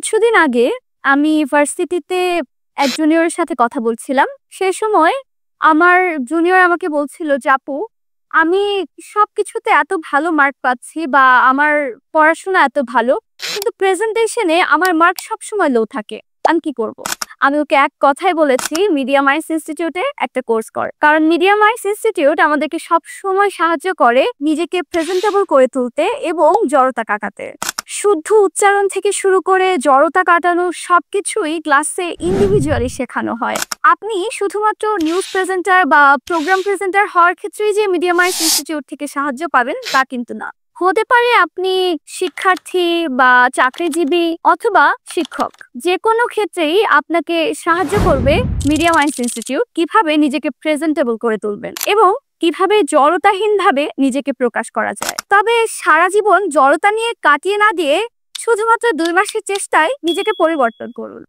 কিছুদিন আগে আমি ভার্সিটিতে এক জুনিয়রের সাথে কথা বলছিলাম। সে সময় আমার জুনিয়র আমাকে বলছিল যে, "আপু, আমি সবকিছুতে এত ভালো মার্ক পাচ্ছি বা আমার পড়াশোনা এত ভালো। কিন্তু প্রেজেন্টেশনে আমার মার্ক সবসময় লো থাকে। আমি কি করব?" আমি ওকে এক কথায় বলেছি, "মিডিয়া মাইন্ডস ইনস্টিটিউটে একটা কোর্স কর।" কারণ মিডিয়া মাইন্ডস ইনস্টিটিউট আমাদেরকে সবসময় সাহায্য করে নিজেকে প্রেজেন্টেবল করে তুলতে এবং জড়তা কাটাতে। শুদ্ধ উচ্চারণ থেকে শুরু করে জড়তা কাটানো সবকিছুই ক্লাসে ইন্ডিভিজুয়ালি শেখানো হয়। আপনি শুধুমাত্র নিউজ প্রেজেন্টার বা প্রোগ্রাম প্রেজেন্টার হওয়ার ক্ষেত্রেই যে মিডিয়া মাইন্ডস ইনস্টিটিউট থেকে সাহায্য পাবেন তা কিন্তু না। হতে পারে আপনি শিক্ষার্থী বা চাকরিজীবী অথবা শিক্ষক। যে কোনো ক্ষেত্রেই আপনাকে সাহায্য করবে মিডিয়া মাইন্ডস ইনস্টিটিউট কিভাবে নিজেকে প্রেজেন্টেবল করে তুলবেন এবং কিভাবে জড়তাহীনভাবে নিজেকে প্রকাশ করা যায়। তবে সারা জীবন জড়তা নিয়ে কাটিয়ে না দিয়ে শুধুমাত্র 2 মাসের চেষ্টায় নিজেকে পরিবর্তন করুন।